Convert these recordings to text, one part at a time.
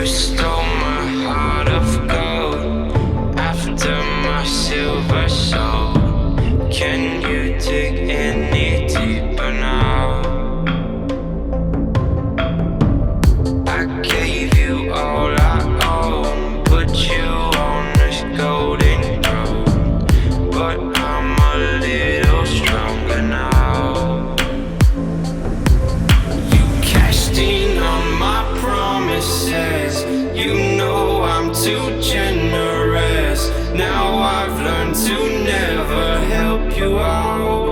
You stole my heart of gold after my silver soul. Can you dig any deeper now? I gave you all I own, put you on this golden throne, but I'm a little stronger now. You cashed in on my promises, you know I'm too generous. Now I've learned to never help you out,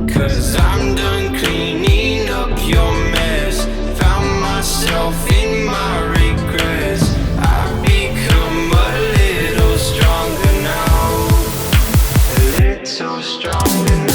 'cause I'm done cleaning up your mess. Found myself in my regrets. I've become a little stronger now, a little stronger now.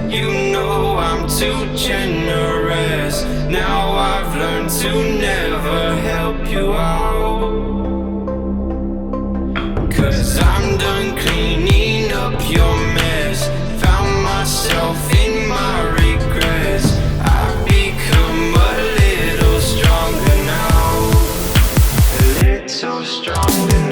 You know I'm too generous. Now I've learned to never help you out, 'cause I'm done cleaning up your mess. Found myself in my regrets. I've become a little stronger now, a little stronger now.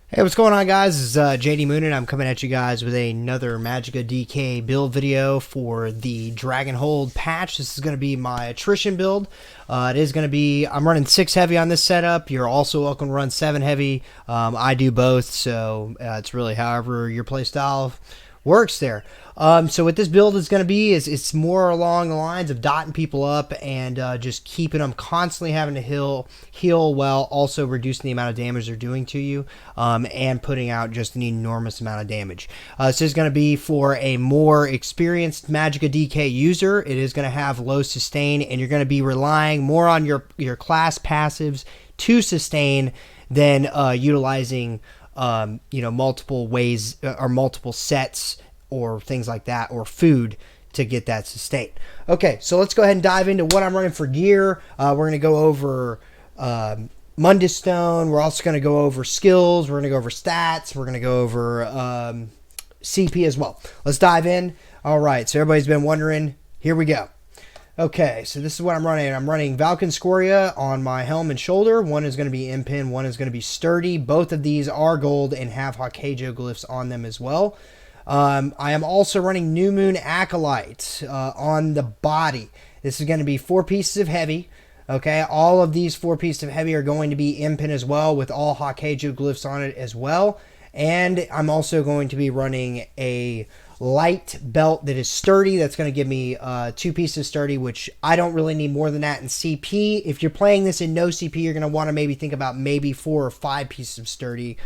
Hey, what's going on, guys? This is JD Moon, and I'm coming at you guys with another Magicka DK build video for the Dragon Hold patch. This is going to be my Attrition build. It is going to be, I'm running 6 heavy on this setup. You're also welcome to run 7 heavy. I do both, so it's really however your playstyle works there. So what this build is going to be is it's more along the lines of dotting people up and just keeping them constantly having to heal while also reducing the amount of damage they're doing to you, and putting out just an enormous amount of damage. So this is going to be for a more experienced Magicka DK user. It is going to have low sustain, and you're going to be relying more on your class passives to sustain than utilizing multiple ways or multiple sets or things like that, or food to get that sustain. Okay, so let's go ahead and dive into what I'm running for gear. We're going to go over Mundus Stone. We're also going to go over skills. We're going to go over stats. We're going to go over CP as well. Let's dive in. All right, so everybody's been wondering. Here we go. Okay, so this is what I'm running. I'm running Valken Scoria on my helm and shoulder. One is going to be Impin, one is going to be Sturdy. Both of these are gold and have Hokage glyphs on them as well. I am also running New Moon Acolyte on the body. This is going to be 4 pieces of heavy. Okay, all of these 4 pieces of heavy are going to be Impin as well, with all Hokage glyphs on it as well. And I'm also going to be running a light belt that is sturdy. That's going to give me 2 pieces sturdy, which I don't really need more than that in CP. If you're playing this in no CP, you're going to want to maybe think about maybe 4 or 5 pieces of sturdy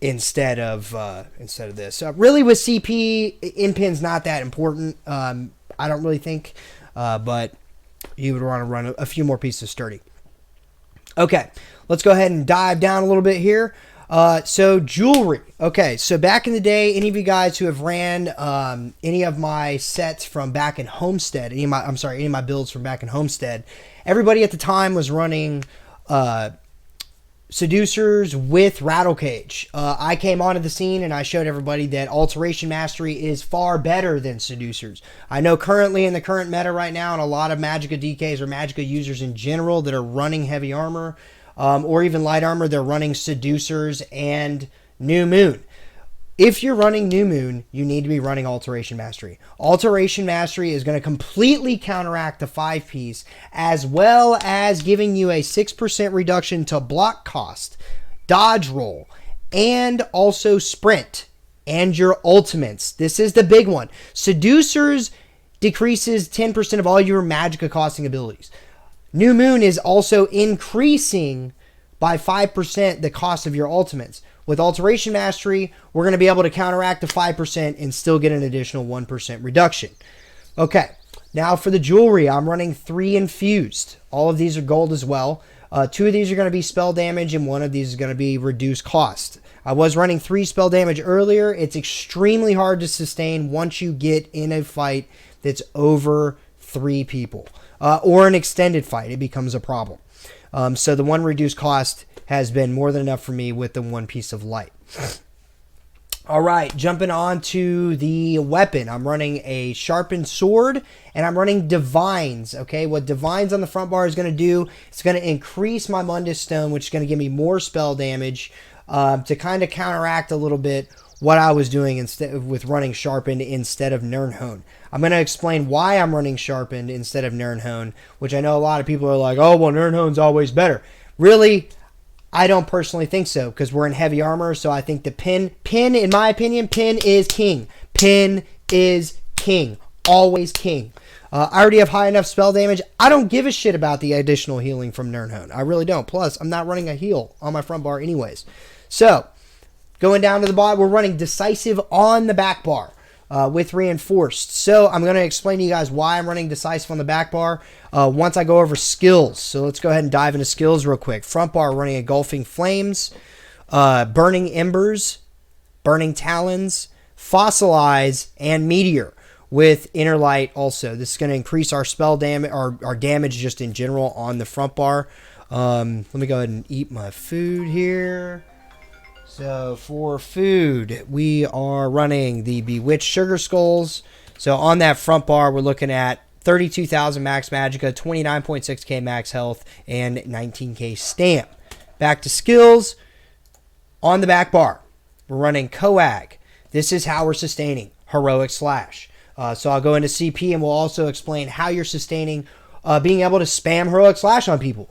instead of this. Really with CP, in-pin's not that important. I don't really think, but you would want to run a few more pieces of sturdy. Okay, let's go ahead and dive down a little bit here. So jewelry. Okay, so back in the day, any of you guys who have ran any of my sets from back in Homestead, any of my builds from back in Homestead, everybody at the time was running Seducers with Rattle Cage. I came onto the scene and I showed everybody that Alteration Mastery is far better than Seducers. I know currently in the current meta right now, and a lot of Magicka DKs or Magicka users in general that are running heavy armor or even light armor, they're running Seducers and New Moon. If you're running New Moon, you need to be running Alteration Mastery. Alteration Mastery is going to completely counteract the 5-piece, as well as giving you a 6% reduction to block cost, dodge roll, and also sprint, and your ultimates. This is the big one. Seducers decreases 10% of all your Magicka costing abilities. New Moon is also increasing by 5% the cost of your ultimates. With Alteration Mastery, we're going to be able to counteract the 5% and still get an additional 1% reduction. Okay, now for the jewelry, I'm running 3 infused. All of these are gold as well. 2 of these are going to be spell damage, and 1 of these is going to be reduced cost. I was running 3 spell damage earlier. It's extremely hard to sustain once you get in a fight that's over 3 people. Or an extended fight, it becomes a problem. So the 1 reduced cost has been more than enough for me with the 1 piece of light. All right, jumping on to the weapon. I'm running a sharpened sword, and I'm running divines. Okay, what divines on the front bar is going to do, it's going to increase my Mundus Stone, which is going to give me more spell damage to kind of counteract a little bit what I was doing with running sharpened instead of Nirnhone. I'm going to explain why I'm running sharpened instead of Nirnhone, which I know a lot of people are like, oh, well, Nirnhone's always better. Really, I don't personally think so, because we're in heavy armor, so I think the pin, in my opinion, pin is king. Pin is king. Always king. I already have high enough spell damage. I don't give a shit about the additional healing from Nirnhone. I really don't. Plus, I'm not running a heal on my front bar anyways. So, going down to the bottom, we're running Decisive on the back bar with Reinforced. So I'm going to explain to you guys why I'm running Decisive on the back bar once I go over skills. So let's go ahead and dive into skills real quick. Front bar, running Engulfing Flames, Burning Embers, Burning Talons, Fossilize, and Meteor with Inner Light also. This is going to increase our spell damage, our damage just in general on the front bar. Let me go ahead and eat my food here. So for food, we are running the Bewitched Sugar Skulls. So on that front bar, we're looking at 32,000 max Magicka, 29.6k max health, and 19k stamp. Back to skills. On the back bar, we're running Coag. This is how we're sustaining Heroic Slash. So I'll go into CP and we'll also explain how you're sustaining being able to spam Heroic Slash on people.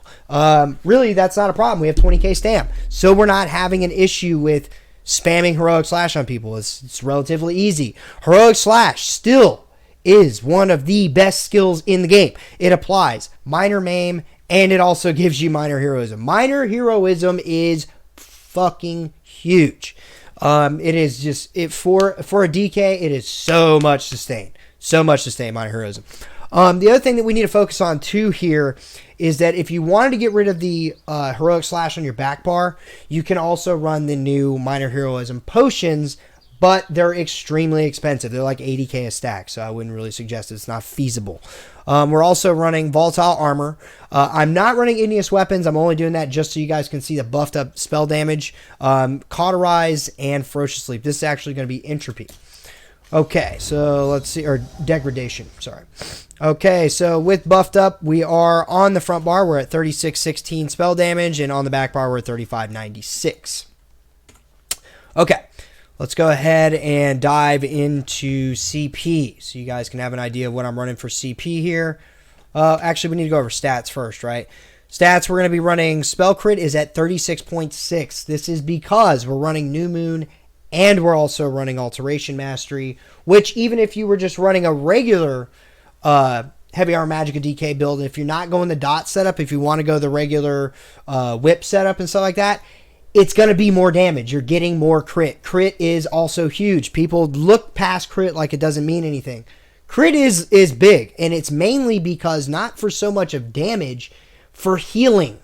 Really, that's not a problem. We have 20k stamp. So we're not having an issue with spamming Heroic Slash on people. It's relatively easy. Heroic Slash still is one of the best skills in the game. It applies Minor Maim, and it also gives you Minor Heroism. Minor Heroism is fucking huge. It is just, for a DK, it is so much sustain. So much sustain, Minor Heroism. The other thing that we need to focus on too here is that if you wanted to get rid of the Heroic Slash on your back bar, you can also run the new Minor Heroism potions, but they're extremely expensive. They're like 80k a stack, so I wouldn't really suggest it. It's not feasible. We're also running Volatile Armor. I'm not running Igneous Weapons. I'm only doing that just so you guys can see the buffed up spell damage. Cauterize and Ferocious Sleep. This is actually going to be Entropy. Okay, so let's see, or Degradation, sorry. Okay, so with buffed up, we are on the front bar, we're at 3616 spell damage, and on the back bar, we're at 3596. Okay, let's go ahead and dive into CP, so you guys can have an idea of what I'm running for CP here. Actually, we need to go over stats first, right? Stats, we're going to be running Spell Crit is at 36.6. This is because we're running New Moon and we're also running Alteration Mastery, which even if you were just running a regular Heavy Armor Magicka DK build, and if you're not going the dot setup, if you want to go the regular whip setup and stuff like that, it's going to be more damage. You're getting more crit. Crit is also huge. People look past crit like it doesn't mean anything. Crit is big, and it's mainly because not for so much of damage, for healing.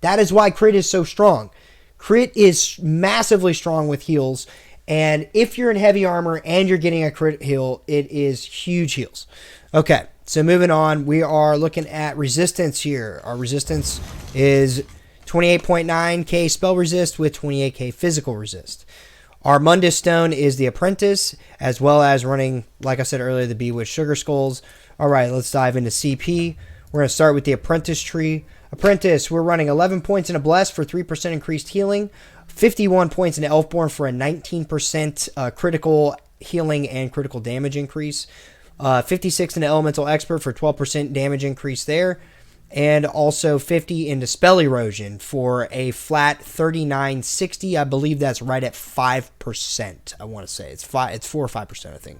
That is why crit is so strong. Crit is massively strong with heals, and if you're in heavy armor and you're getting a crit heal, it is huge heals. Okay, so moving on, we are looking at resistance here. Our resistance is 28.9k spell resist with 28k physical resist. Our Mundus Stone is the Apprentice, as well as running, like I said earlier, the Bewitched Sugar Skulls. All right, let's dive into CP. We're going to start with the Apprentice tree. Apprentice, we're running 11 points in a Bless for 3% increased healing, 51 points in Elfborn for a 19% critical healing and critical damage increase, 56 in Elemental Expert for 12% damage increase there, and also 50 into Spell Erosion for a flat 3960. I believe that's right at 5%. I want to say it's 4 or 5%. I think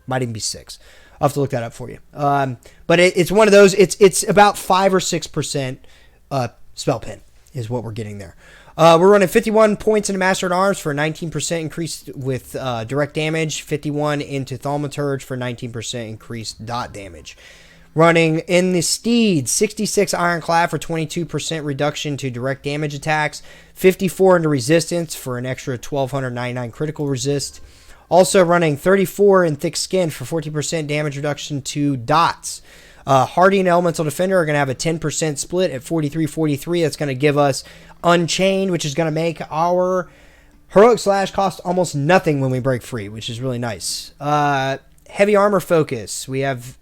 might even be 6. I'll have to look that up for you. But it's one of those. It's about 5 or 6% spell pin is what we're getting there. We're running 51 points into Master at Arms for a 19% increase with direct damage. 51 into Thaumaturge for 19% increased dot damage. Running in the Steed, 66 Ironclad for 22% reduction to direct damage attacks. 54 into Resistance for an extra 1299 critical resist. Also running 34 in Thick Skin for 40% damage reduction to dots. Hardy and Elemental Defender are going to have a 10% split at 43-43. That's going to give us Unchained, which is going to make our Heroic Slash cost almost nothing when we break free, which is really nice. Heavy Armor Focus. We have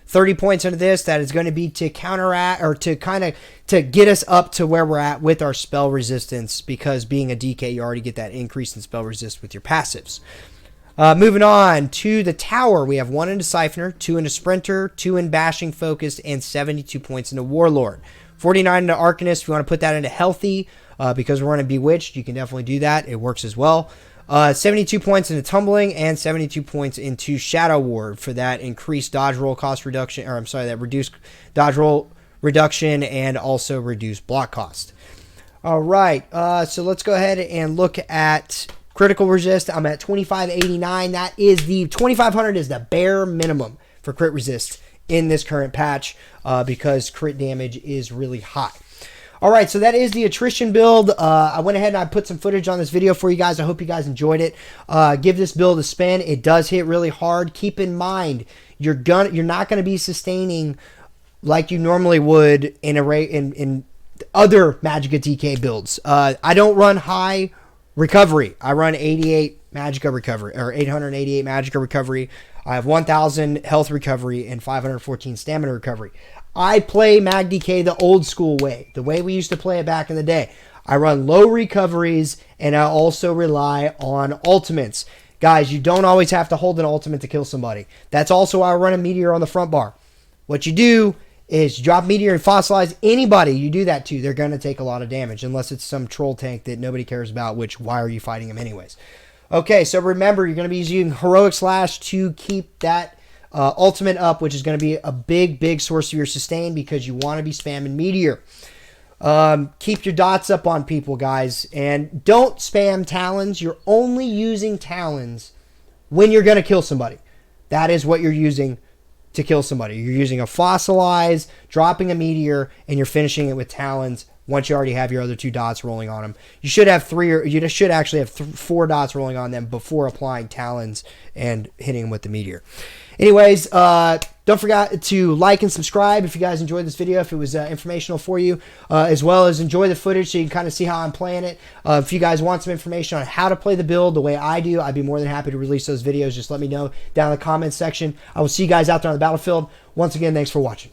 30 points into this. That is going to be to counteract or to kind of to get us up to where we're at with our spell resistance, because being a DK, you already get that increase in spell resist with your passives. Moving on to the tower, we have 1 into Siphoner, 2 into Sprinter, 2 in Bashing Focus, and 72 points into Warlord. 49 into Arcanist. If you want to put that into Healthy, because we're running Bewitched, you can definitely do that. It works as well. 72 points into Tumbling, and 72 points into Shadow Ward for that increased dodge roll cost reduction, or I'm sorry, that reduced dodge roll reduction and also reduced block cost. All right, so let's go ahead and look at critical resist. I'm at 2589. That is the 2500 is the bare minimum for crit resist in this current patch because crit damage is really high. All right, so that is the Attrition build. I went ahead and I put some footage on this video for you guys. I hope you guys enjoyed it. Give this build a spin. It does hit really hard. Keep in mind, you're not going to be sustaining like you normally would in other Magicka DK builds. I don't run high recovery. I run 88 Magicka recovery, or 888 Magicka recovery. I have 1000 health recovery and 514 stamina recovery. I play Mag DK the old school way, the way we used to play it back in the day. I run low recoveries, and I also rely on ultimates. Guys, you don't always have to hold an ultimate to kill somebody. That's also why I run a Meteor on the front bar. What you do is drop Meteor and fossilize anybody you do that to. They're going to take a lot of damage, unless it's some troll tank that nobody cares about, which, why are you fighting him anyways? Okay, so remember, you're going to be using Heroic Slash to keep that ultimate up, which is going to be a big source of your sustain, because you want to be spamming Meteor. Keep your dots up on people, guys, and don't spam Talons. You're only using Talons when you're going to kill somebody. That is what you're using to kill somebody. You're using a Fossilize, dropping a Meteor, and you're finishing it with Talons once you already have your other 2 dots rolling on them. You should have 3, or you should actually have 4 dots rolling on them before applying Talons and hitting them with the Meteor. Anyways, don't forget to like and subscribe if you guys enjoyed this video, if it was informational for you, as well as enjoy the footage so you can kind of see how I'm playing it. If you guys want some information on how to play the build the way I do, I'd be more than happy to release those videos. Just let me know down in the comments section. I will see you guys out there on the battlefield. Once again, thanks for watching.